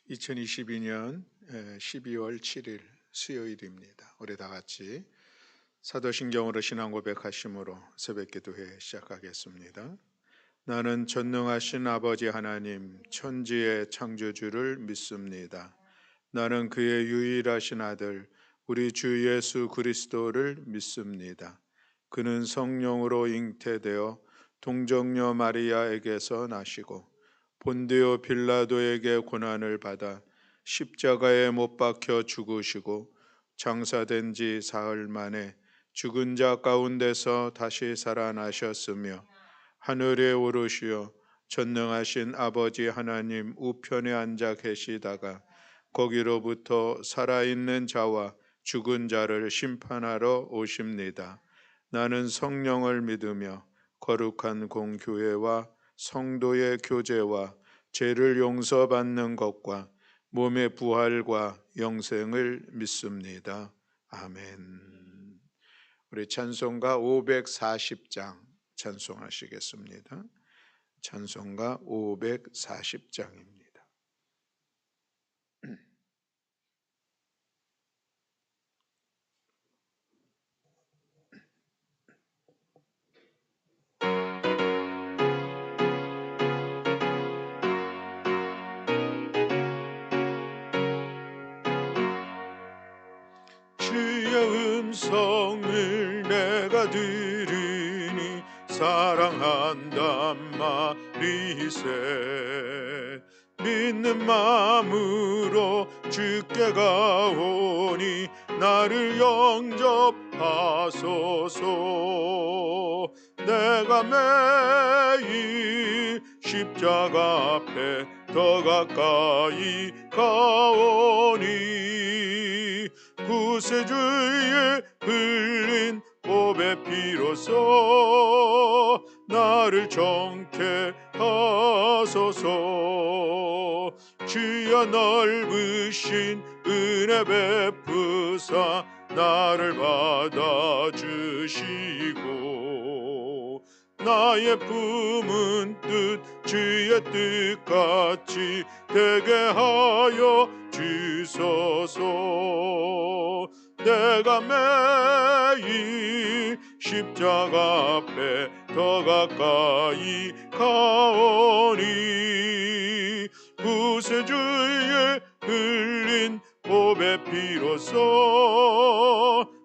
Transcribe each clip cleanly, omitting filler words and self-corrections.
2022년 12월 7일 수요일입니다. 우리 다 같이 사도신경으로 신앙 고백하심으로 새벽 기도회 시작하겠습니다. 나는 전능하신 아버지 하나님 천지의 창조주를 믿습니다. 나는 그의 유일하신 아들 우리 주 예수 그리스도를 믿습니다. 그는 성령으로 잉태되어 동정녀 마리아에게서 나시고 본디오 빌라도에게 고난을 받아 십자가에 못 박혀 죽으시고 장사된 지 사흘 만에 죽은 자 가운데서 다시 살아나셨으며 하늘에 오르시어 전능하신 아버지 하나님 우편에 앉아 계시다가 거기로부터 살아있는 자와 죽은 자를 심판하러 오십니다. 나는 성령을 믿으며 거룩한 공교회와 성도의 교제와 죄를 용서받는 것과 몸의 부활과 영생을 믿습니다. 아멘. 우리 찬송가 540장 찬송하시겠습니다. 찬송가 540장입니다. 주의 음성을 내가 들으니 사랑한단 말이세. 믿는 마음으로 주께 가오니 나를 영접하소서. 내가 매일 십자가 앞에 더 가까이 가오니 구세주의 흘린 보배 피로써 나를 정케 하소서. 주여 넓으신 은혜 베푸사 나를 받아주시고 나의 품은 뜻 주의 뜻같이 되게 하여 주소서. 내가 매일 십자가 앞에 더 가까이 가오니 구세주의 흘린 보배 피로써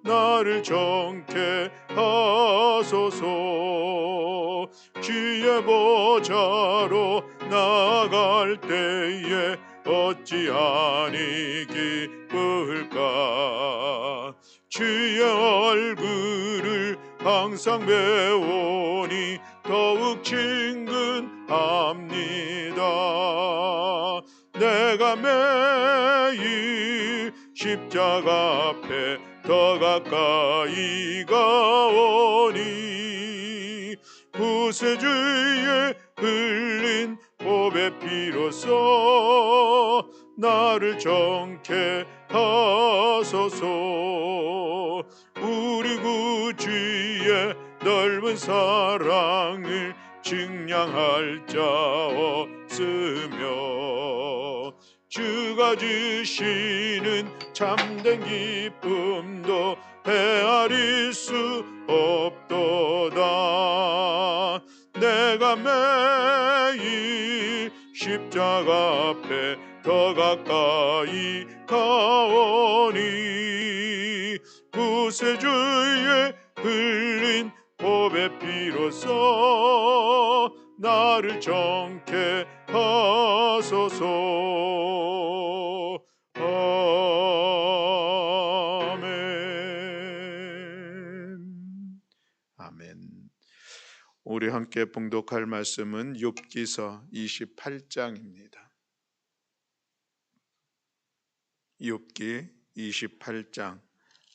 나를 정케 하소서. 주의 보좌로 나아갈 때에 어찌 아니 기쁠까. 주의 얼굴을 항상 배우니 더욱 친근합니다. 내가 매일 십자가 앞에 더 가까이 가오니 구세주의 흘린 보배 피로써 나를 정케 하소서. 우리 구주의 넓은 사랑을 증량할 자 없으며 주가 주시는 참된 기쁨도 헤아릴 수 없도다. 내가 매일 십자가 앞에 더 가까이 가오니 구세주의 흘린 보배 피로써 나를 정케 하소서. 아멘. 아멘. 우리 함께 봉독할 말씀은 욥기서 28장입니다. 욥기 28장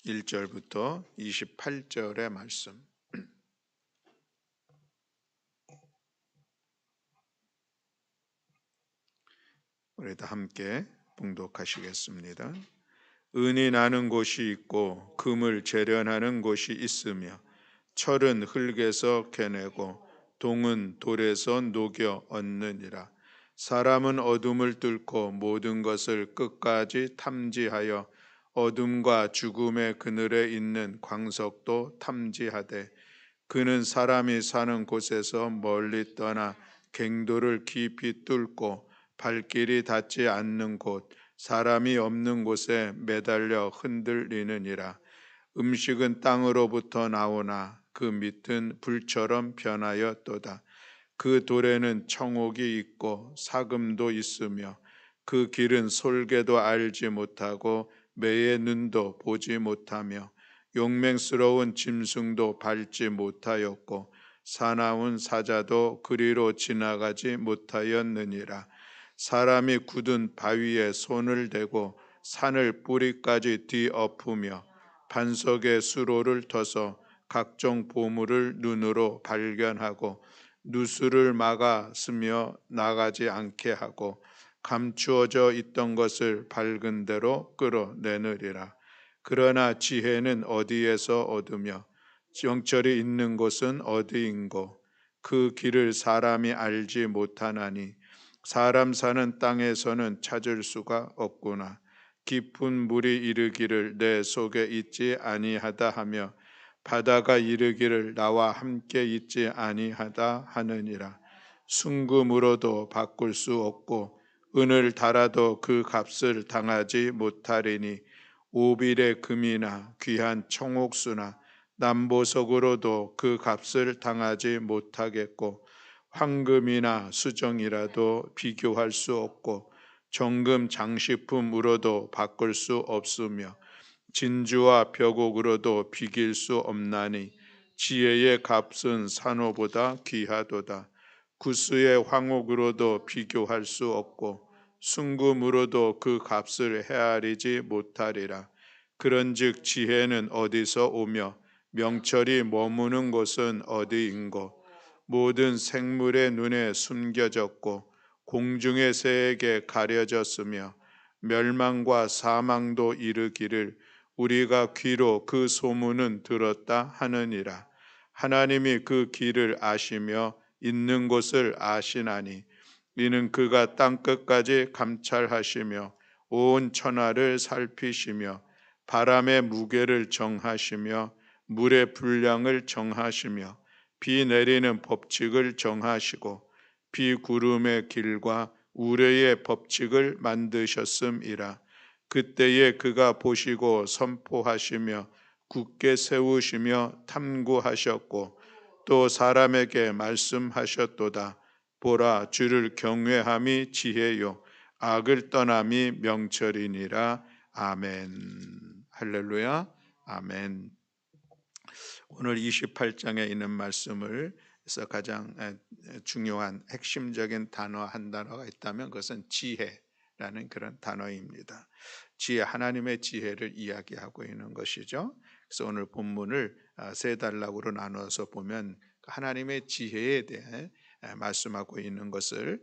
1절부터 28절의 말씀. 우리 다 함께 봉독하시겠습니다. 은이 나는 곳이 있고 금을 재련하는 곳이 있으며 철은 흙에서 캐내고 동은 돌에서 녹여 얻느니라. 사람은 어둠을 뚫고 모든 것을 끝까지 탐지하여 어둠과 죽음의 그늘에 있는 광석도 탐지하되 그는 사람이 사는 곳에서 멀리 떠나 갱도를 깊이 뚫고 발길이 닿지 않는 곳 사람이 없는 곳에 매달려 흔들리느니라. 음식은 땅으로부터 나오나 그 밑은 불처럼 변하였도다. 그 돌에는 청옥이 있고 사금도 있으며 그 길은 솔개도 알지 못하고 매의 눈도 보지 못하며 용맹스러운 짐승도 밟지 못하였고 사나운 사자도 그리로 지나가지 못하였느니라. 사람이 굳은 바위에 손을 대고 산을 뿌리까지 뒤엎으며 반석의 수로를 터서 각종 보물을 눈으로 발견하고 누수를 막아 스며 나가지 않게 하고 감추어져 있던 것을 밝은 대로 끌어내느리라. 그러나 지혜는 어디에서 얻으며 영철이 있는 곳은 어디인고 그 길을 사람이 알지 못하나니 사람 사는 땅에서는 찾을 수가 없구나. 깊은 물이 이르기를 내 속에 있지 아니하다 하며 바다가 이르기를 나와 함께 있지 아니하다 하느니라. 순금으로도 바꿀 수 없고 은을 달아도 그 값을 당하지 못하리니 오빌의 금이나 귀한 청옥수나 남보석으로도 그 값을 당하지 못하겠고 황금이나 수정이라도 비교할 수 없고 정금 장식품으로도 바꿀 수 없으며 진주와 벽옥으로도 비길 수 없나니 지혜의 값은 산호보다 귀하도다. 구스의 황옥으로도 비교할 수 없고 순금으로도 그 값을 헤아리지 못하리라. 그런즉 지혜는 어디서 오며 명철이 머무는 곳은 어디인고 모든 생물의 눈에 숨겨졌고 공중의 새에게 가려졌으며 멸망과 사망도 이르기를 우리가 귀로 그 소문은 들었다 하느니라. 하나님이 그 길을 아시며 있는 곳을 아시나니 이는 그가 땅 끝까지 감찰하시며 온 천하를 살피시며 바람의 무게를 정하시며 물의 분량을 정하시며 비 내리는 법칙을 정하시고 비구름의 길과 우레의 법칙을 만드셨음이라. 그때에 그가 보시고 선포하시며 굳게 세우시며 탐구하셨고 또 사람에게 말씀하셨도다. 보라, 주를 경외함이 지혜요 악을 떠남이 명철이니라. 아멘. 할렐루야. 아멘. 오늘 28장에 있는 말씀을 에서 가장 중요한 핵심적인 단어 한 단어가 있다면 그것은 지혜라는 그런 단어입니다. 지혜, 하나님의 지혜를 이야기하고 있는 것이죠. 그래서 오늘 본문을 세 단락으로 나눠서 보면 하나님의 지혜에 대해 말씀하고 있는 것을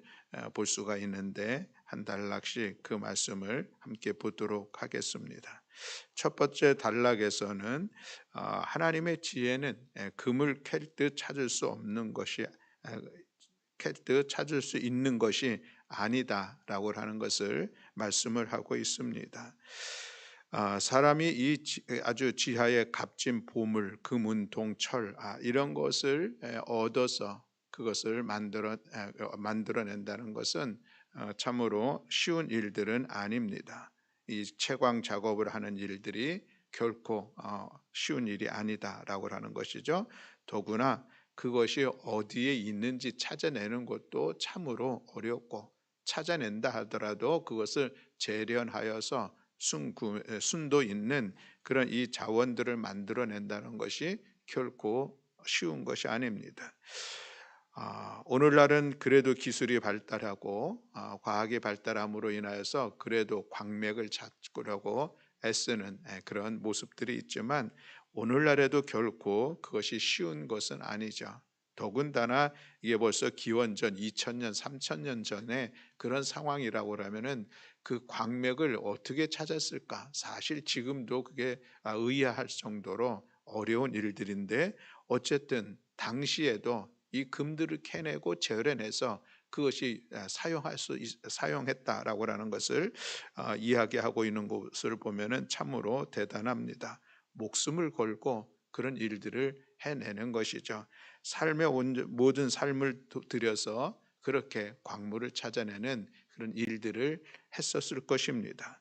볼 수가 있는데 한 단락씩 그 말씀을 함께 보도록 하겠습니다. 첫 번째 단락에서는 하나님의 지혜는 금을 캘 듯 찾을 수 없는 것이 캘 듯 찾을 수 있는 것이 아니다라고 하는 것을 말씀을 하고 있습니다. 사람이 이 아주 지하의 값진 보물, 금, 은, 동, 철 이런 것을 얻어서 그것을 만들어낸다는 것은 참으로 쉬운 일들은 아닙니다. 이 채광 작업을 하는 일들이 결코 쉬운 일이 아니다라고 하는 것이죠. 더구나 그것이 어디에 있는지 찾아내는 것도 참으로 어렵고 찾아낸다 하더라도 그것을 재련하여서 순도 있는 그런 이 자원들을 만들어낸다는 것이 결코 쉬운 것이 아닙니다. 오늘날은 그래도 기술이 발달하고 과학이 발달함으로 인하여서 그래도 광맥을 찾으려고 애쓰는 그런 모습들이 있지만 오늘날에도 결코 그것이 쉬운 것은 아니죠. 더군다나 이게 벌써 기원전 2000년, 3000년 전에 그런 상황이라고 하면은 그 광맥을 어떻게 찾았을까? 사실 지금도 그게 의아할 정도로 어려운 일들인데 어쨌든 당시에도 이 금들을 캐내고 재련해서 그것이 사용했다라고 하는 것을 이야기하고 있는 것을 보면은 참으로 대단합니다. 목숨을 걸고 그런 일들을 해내는 것이죠. 삶의 모든 삶을 들여서 그렇게 광물을 찾아내는 그런 일들을 했었을 것입니다.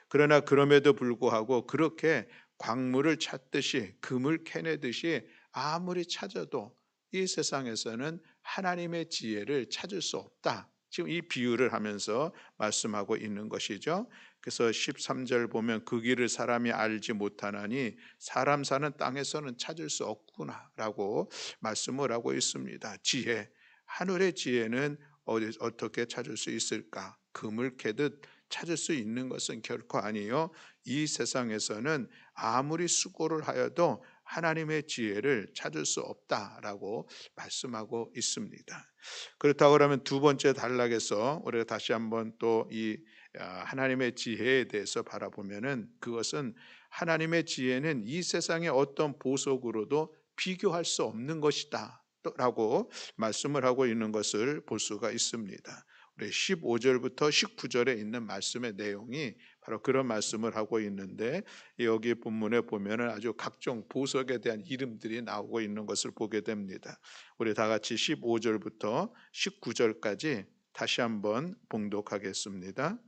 그러나 그럼에도 불구하고 그렇게 광물을 찾듯이 금을 캐내듯이 아무리 찾아도 이 세상에서는 하나님의 지혜를 찾을 수 없다. 지금 이 비유를 하면서 말씀하고 있는 것이죠. 그래서 13절 보면 그 길을 사람이 알지 못하나니 사람 사는 땅에서는 찾을 수 없구나라고 말씀을 하고 있습니다. 지혜, 하늘의 지혜는 어떻게 찾을 수 있을까? 금을 캐듯 찾을 수 있는 것은 결코 아니요. 이 세상에서는 아무리 수고를 하여도 하나님의 지혜를 찾을 수 없다라고 말씀하고 있습니다. 그렇다고 하면 두 번째 단락에서 우리가 다시 한번 또 이 하나님의 지혜에 대해서 바라보면은 그것은 하나님의 지혜는 이 세상의 어떤 보석으로도 비교할 수 없는 것이다 라고 말씀을 하고 있는 것을 볼 수가 있습니다. 우리 15절부터 19절에 있는 말씀의 내용이 바로 그런 말씀을 하고 있는데, 여기 본문에 보면은 아주 각종 보석에 대한 이름들이 나오고 있는 것을 보게 됩니다. 우리 다 같이 15절부터 19절까지 다시 한번 봉독하겠습니다.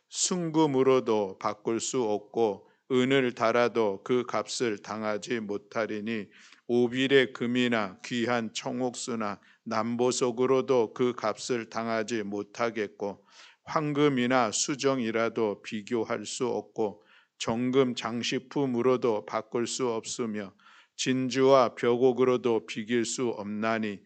순금으로도 바꿀 수 없고 은을 달아도 그 값을 당하지 못하리니 오빌의 금이나 귀한 청옥수나 남보석으로도 그 값을 당하지 못하겠고 황금이나 수정이라도 비교할 수 없고 정금 장식품으로도 바꿀 수 없으며 진주와 벽옥으로도 비길 수 없나니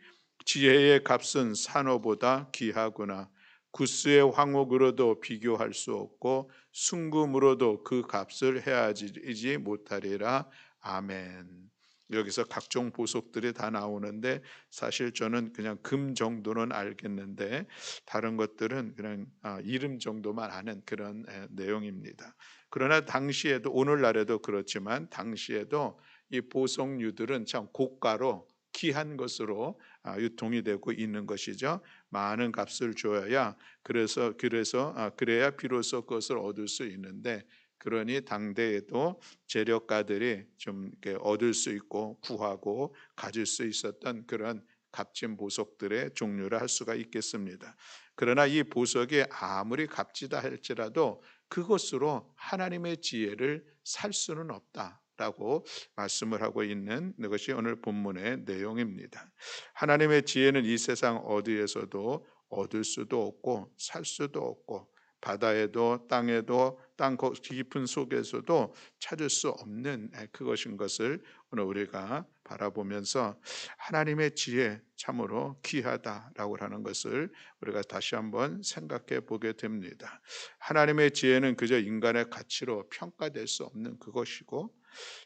지혜의 값은 산호보다 귀하구나. 구스의 황옥으로도 비교할 수 없고 순금으로도 그 값을 헤아리지 못하리라. 아멘. 여기서 각종 보석들이 다 나오는데 사실 저는 그냥 금 정도는 알겠는데 다른 것들은 그냥 이름 정도만 아는 그런 내용입니다. 그러나 당시에도, 오늘날에도 그렇지만 당시에도 이 보석류들은 참 고가로 귀한 것으로 유통이 되고 있는 것이죠. 많은 값을 줘야 그래야 비로소 그것을 얻을 수 있는데, 그러니 당대에도 재력가들이 좀 이렇게 얻을 수 있고 구하고 가질 수 있었던 그런 값진 보석들의 종류를 할 수가 있겠습니다. 그러나 이 보석이 아무리 값지다 할지라도 그것으로 하나님의 지혜를 살 수는 없다라고 말씀을 하고 있는 것이 오늘 본문의 내용입니다. 하나님의 지혜는 이 세상 어디에서도 얻을 수도 없고 살 수도 없고 바다에도 땅에도 땅 깊은 속에서도 찾을 수 없는 그것인 것을 오늘 우리가 바라보면서 하나님의 지혜 참으로 귀하다라고 하는 것을 우리가 다시 한번 생각해 보게 됩니다. 하나님의 지혜는 그저 인간의 가치로 평가될 수 없는 그것이고,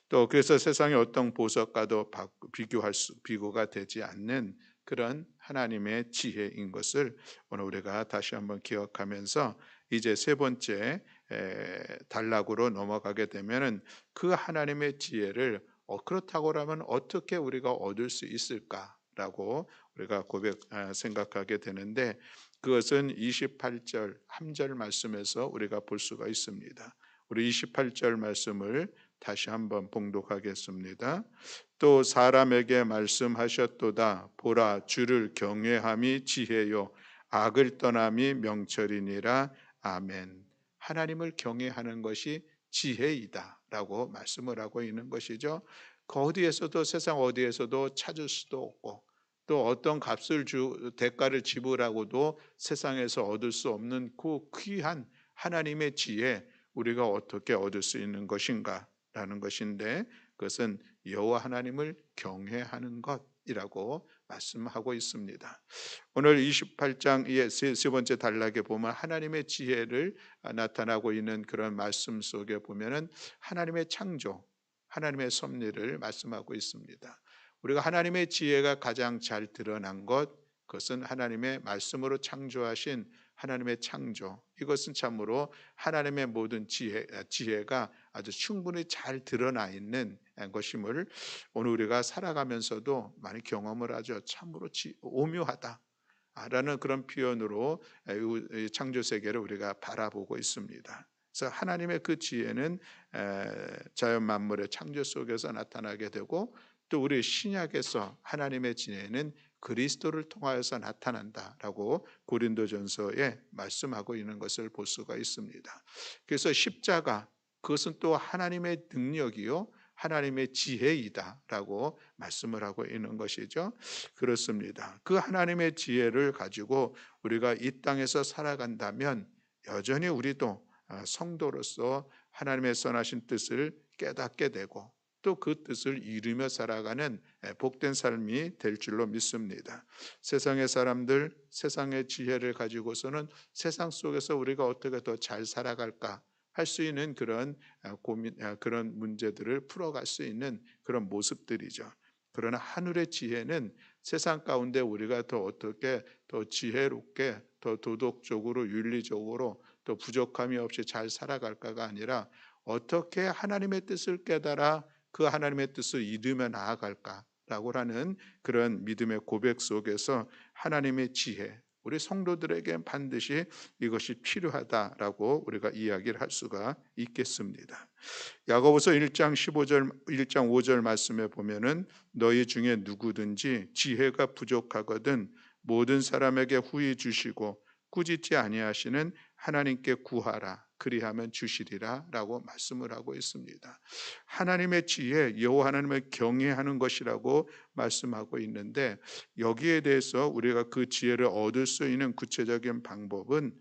또 그래서 세상의 어떤 보석과도 비교가 되지 않는 그런 하나님의 지혜인 것을 오늘 우리가 다시 한번 기억하면서 이제 세 번째 단락으로 넘어가게 되면은 그 하나님의 지혜를 그렇다고 하면 어떻게 우리가 얻을 수 있을까라고 우리가 생각하게 되는데, 그것은 28절 한 절 말씀에서 우리가 볼 수가 있습니다. 우리 28절 말씀을 다시 한번 봉독하겠습니다. 또 사람에게 말씀하셨도다. 보라, 주를 경외함이 지혜요 악을 떠남이 명철이니라. 아멘. 하나님을 경외하는 것이 지혜이다라고 말씀을 하고 있는 것이죠. 그 어디에서도, 세상 어디에서도 찾을 수도 없고 또 어떤 대가를 지불하고도 세상에서 얻을 수 없는 그 귀한 하나님의 지혜, 우리가 어떻게 얻을 수 있는 것인가라는 것인데, 그것은 여호와 하나님을 경외하는 것이라고 말씀하고 있습니다. 오늘 28장의 세 번째 단락에 보면 하나님의 지혜를 나타나고 있는 그런 말씀 속에 보면은 하나님의 창조, 하나님의 섭리를 말씀하고 있습니다. 우리가 하나님의 지혜가 가장 잘 드러난 그것은 하나님의 말씀으로 창조하신 하나님의 창조, 이것은 참으로 하나님의 모든 지혜가 아주 충분히 잘 드러나 있는 것임을 오늘 우리가 살아가면서도 많이 경험을 하죠. 참으로 오묘하다. 라는 그런 표현으로 이 창조 세계를 우리가 바라보고 있습니다. 그래서 하나님의 그 지혜는 자연 만물의 창조 속에서 나타나게 되고, 또 우리 신약에서 하나님의 지혜는 그리스도를 통하여서 나타난다라고 고린도전서에 말씀하고 있는 것을 볼 수가 있습니다. 그래서 십자가, 그것은 또 하나님의 능력이요 하나님의 지혜이다라고 말씀을 하고 있는 것이죠. 그렇습니다. 그 하나님의 지혜를 가지고 우리가 이 땅에서 살아간다면 여전히 우리도 성도로서 하나님의 선하신 뜻을 깨닫게 되고, 또 그 뜻을 이루며 살아가는 복된 삶이 될 줄로 믿습니다. 세상의 사람들, 세상의 지혜를 가지고서는 세상 속에서 우리가 어떻게 더 잘 살아갈까 할 수 있는 그런 고민, 그런 문제들을 풀어갈 수 있는 그런 모습들이죠. 그러나 하늘의 지혜는 세상 가운데 우리가 더 어떻게 더 지혜롭게, 더 도덕적으로, 윤리적으로, 또 부족함이 없이 잘 살아갈까가 아니라 어떻게 하나님의 뜻을 깨달아 그 하나님의 뜻을 이루며 나아갈까라고 하는 그런 믿음의 고백 속에서 하나님의 지혜, 우리 성도들에게 반드시 이것이 필요하다라고 우리가 이야기를 할 수가 있겠습니다. 야고보서 1장 15절 1장 5절 말씀에 보면은 너희 중에 누구든지 지혜가 부족하거든 모든 사람에게 후히 주시고 꾸짖지 아니하시는 하나님께 구하라 그리하면 주시리라라고 말씀을 하고 있습니다. 하나님의 지혜, 여호와 하나님을 경외하는 것이라고 말씀하고 있는데, 여기에 대해서 우리가 그 지혜를 얻을 수 있는 구체적인 방법은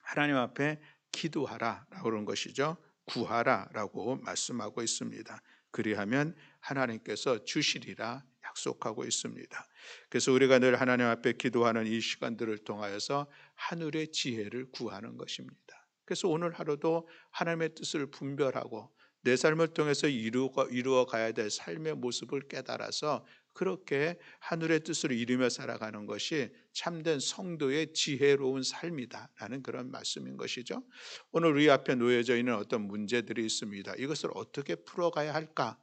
하나님 앞에 기도하라라고 그런 것이죠. 구하라라고 말씀하고 있습니다. 그리하면 하나님께서 주시리라 약속하고 있습니다. 그래서 우리가 늘 하나님 앞에 기도하는 이 시간들을 통하여서 하늘의 지혜를 구하는 것입니다. 그래서 오늘 하루도 하나님의 뜻을 분별하고 내 삶을 통해서 이루어 가야 될 삶의 모습을 깨달아서 그렇게 하늘의 뜻을 이루며 살아가는 것이 참된 성도의 지혜로운 삶이다라는 그런 말씀인 것이죠. 오늘 우리 앞에 놓여져 있는 어떤 문제들이 있습니다. 이것을 어떻게 풀어가야 할까?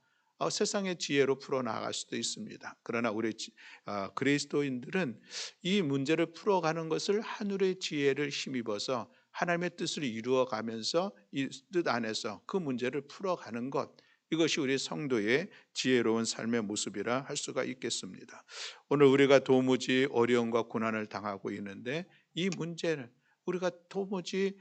세상의 지혜로 풀어나갈 수도 있습니다. 그러나 우리 그리스도인들은 이 문제를 풀어가는 것을 하늘의 지혜를 힘입어서 하나님의 뜻을 이루어가면서 이 뜻 안에서 그 문제를 풀어가는 것, 이것이 우리 성도의 지혜로운 삶의 모습이라 할 수가 있겠습니다. 오늘 우리가 도무지 어려움과 고난을 당하고 있는데 이 문제를 우리가 도무지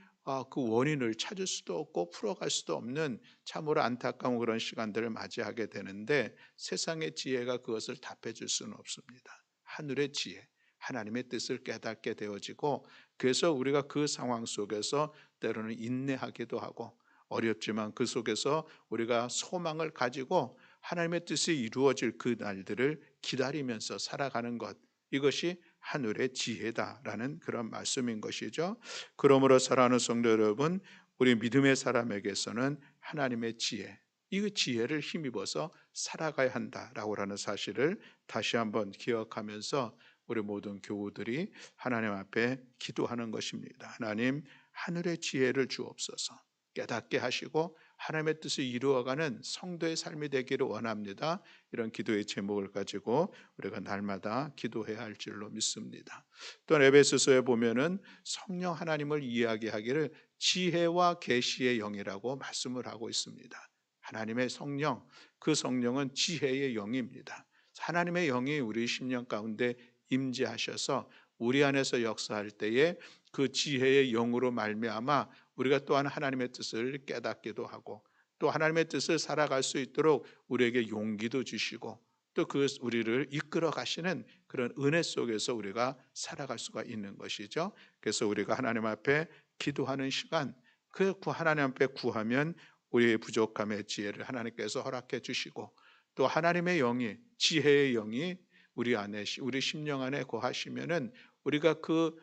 그 원인을 찾을 수도 없고 풀어갈 수도 없는 참으로 안타까운 그런 시간들을 맞이하게 되는데, 세상의 지혜가 그것을 답해 줄 수는 없습니다. 하늘의 지혜, 하나님의 뜻을 깨닫게 되어지고, 그래서 우리가 그 상황 속에서 때로는 인내하기도 하고, 어렵지만 그 속에서 우리가 소망을 가지고 하나님의 뜻이 이루어질 그 날들을 기다리면서 살아가는 것, 이것이 하늘의 지혜다라는 그런 말씀인 것이죠. 그러므로 사랑하는 성도 여러분, 우리 믿음의 사람에게서는 하나님의 지혜, 이 지혜를 힘입어서 살아가야 한다라고 하는 사실을 다시 한번 기억하면서 우리 모든 교우들이 하나님 앞에 기도하는 것입니다. 하나님, 하늘의 지혜를 주옵소서. 깨닫게 하시고 하나님의 뜻을 이루어가는 성도의 삶이 되기를 원합니다. 이런 기도의 제목을 가지고 우리가 날마다 기도해야 할 줄로 믿습니다. 또 에베소서에 보면은 성령 하나님을 이야기하기를 지혜와 계시의 영이라고 말씀을 하고 있습니다. 하나님의 성령, 그 성령은 지혜의 영입니다. 하나님의 영이 우리 심령 가운데 임재하셔서 우리 안에서 역사할 때에 그 지혜의 영으로 말미암아 우리가 또한 하나님의 뜻을 깨닫기도 하고, 또 하나님의 뜻을 살아갈 수 있도록 우리에게 용기도 주시고, 또 그 우리를 이끌어 가시는 그런 은혜 속에서 우리가 살아갈 수가 있는 것이죠. 그래서 우리가 하나님 앞에 기도하는 시간, 그 하나님 앞에 구하면 우리의 부족함의 지혜를 하나님께서 허락해 주시고, 또 하나님의 영이, 지혜의 영이 우리 안에, 우리 심령 안에 거하시면은 우리가 그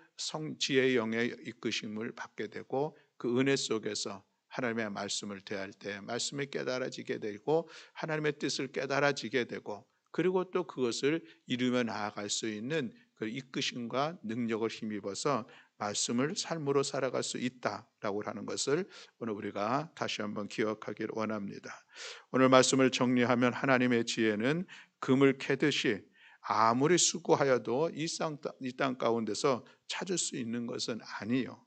지혜의 영의 이끄심을 받게 되고, 그 은혜 속에서 하나님의 말씀을 대할 때 말씀이 깨달아지게 되고 하나님의 뜻을 깨달아지게 되고, 그리고 또 그것을 이루며 나아갈 수 있는 그 이끄심과 능력을 힘입어서 말씀을 삶으로 살아갈 수 있다라고 하는 것을 오늘 우리가 다시 한번 기억하기를 원합니다. 오늘 말씀을 정리하면 하나님의 지혜는 금을 캐듯이 아무리 수고하여도 이 땅 가운데서 찾을 수 있는 것은 아니요.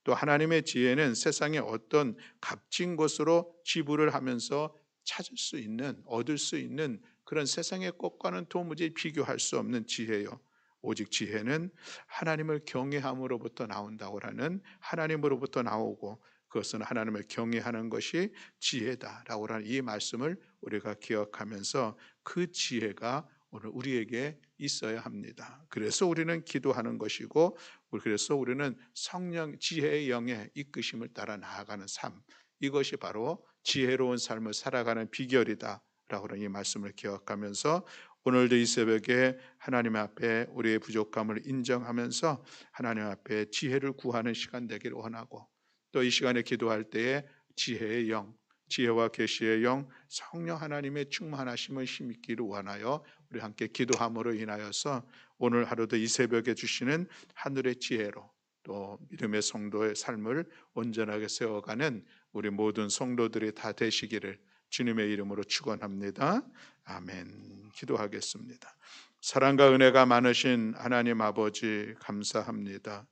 또 하나님의 지혜는 세상의 어떤 값진 것으로 지불을 하면서 찾을 수 있는, 얻을 수 있는 그런 세상의 것과는 도무지 비교할 수 없는 지혜요. 오직 지혜는 하나님을 경외함으로부터 나온다고 하는, 하나님으로부터 나오고 그것은 하나님을 경외하는 것이 지혜다라고 하는 이 말씀을 우리가 기억하면서 그 지혜가 오늘 우리에게 있어야 합니다. 그래서 우리는 기도하는 것이고, 그래서 우리는 성령 지혜의 영의 이끄심을 따라 나아가는 삶, 이것이 바로 지혜로운 삶을 살아가는 비결이다라고 하는 이 말씀을 기억하면서 오늘도 이 새벽에 하나님 앞에 우리의 부족함을 인정하면서 하나님 앞에 지혜를 구하는 시간 되기를 원하고, 또 이 시간에 기도할 때에 지혜의 영, 지혜와 계시의 영, 성령 하나님의 충만하심을 힘입기를 원하여 우리 함께 기도함으로 인하여서 오늘 하루도 이 새벽에 주시는 하늘의 지혜로 또 믿음의 성도의 삶을 온전하게 세워가는 우리 모든 성도들이 다 되시기를 주님의 이름으로 축원합니다. 아멘. 기도하겠습니다. 사랑과 은혜가 많으신 하나님 아버지, 감사합니다.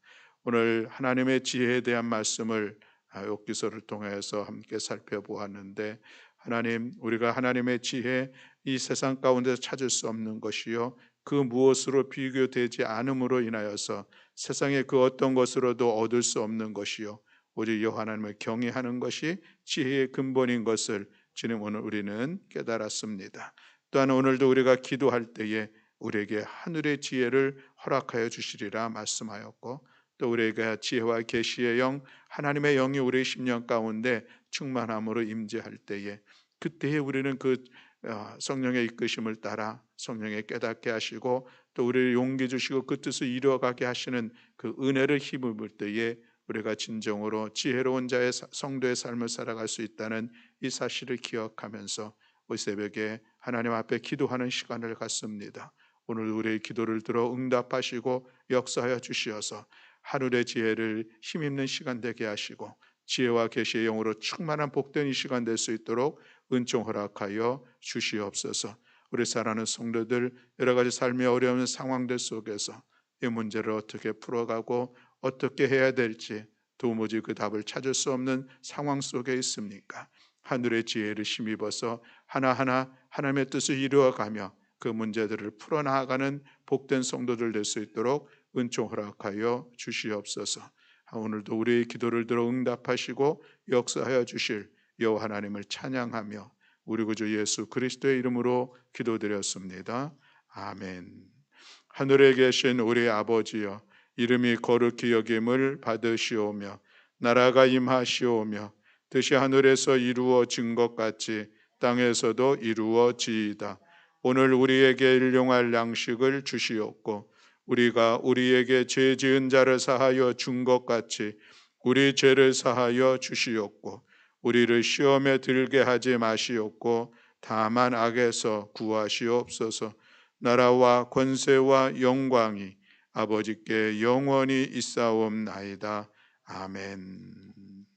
오늘 하나님의 지혜에 대한 말씀을 욥기서를 통해서 함께 살펴보았는데, 하나님, 우리가 하나님의 지혜, 이 세상 가운데서 찾을 수 없는 것이요 그 무엇으로 비교되지 않음으로 인하여서 세상의 그 어떤 것으로도 얻을 수 없는 것이요 오직 여호와 하나님을 경외하는 것이 지혜의 근본인 것을 주님 오늘 우리는 깨달았습니다. 또한 오늘도 우리가 기도할 때에 우리에게 하늘의 지혜를 허락하여 주시리라 말씀하였고, 또 우리에게 지혜와 계시의 영, 하나님의 영이 우리의 심령 가운데 충만함으로 임재할 때에, 그때에 우리는 그 성령의 이끄심을 따라 성령의 깨닫게 하시고 또 우리를 용기 주시고 그 뜻을 이루어가게 하시는 그 은혜를 힘입을 때에 우리가 진정으로 지혜로운 자의 성도의 삶을 살아갈 수 있다는 이 사실을 기억하면서 이 새벽에 하나님 앞에 기도하는 시간을 갖습니다. 오늘 우리의 기도를 들어 응답하시고 역사하여 주시어서 하늘의 지혜를 힘입는 시간 되게 하시고 지혜와 계시의 영으로 충만한 복된 이 시간 될 수 있도록 은총 허락하여 주시옵소서. 우리 사랑하는 성도들, 여러 가지 삶의 어려운 상황들 속에서 이 문제를 어떻게 풀어가고 어떻게 해야 될지 도무지 그 답을 찾을 수 없는 상황 속에 있습니까? 하늘의 지혜를 힘입어서 하나하나 하나님의 뜻을 이루어가며 그 문제들을 풀어나가는 복된 성도들 될 수 있도록 은총 허락하여 주시옵소서. 오늘도 우리의 기도를 들어 응답하시고 역사하여 주실 여호와 하나님을 찬양하며 우리 구주 예수 그리스도의 이름으로 기도드렸습니다. 아멘. 하늘에 계신 우리 아버지여, 이름이 거룩히 여김을 받으시오며 나라가 임하시오며 뜻이 하늘에서 이루어진 것 같이 땅에서도 이루어지이다. 오늘 우리에게 일용할 양식을 주시옵고 우리가 우리에게 죄 지은 자를 사하여 준 것 같이 우리 죄를 사하여 주시옵고 우리를 시험에 들게 하지 마시옵고 다만 악에서 구하시옵소서. 나라와 권세와 영광이 아버지께 영원히 있사옵나이다. 아멘.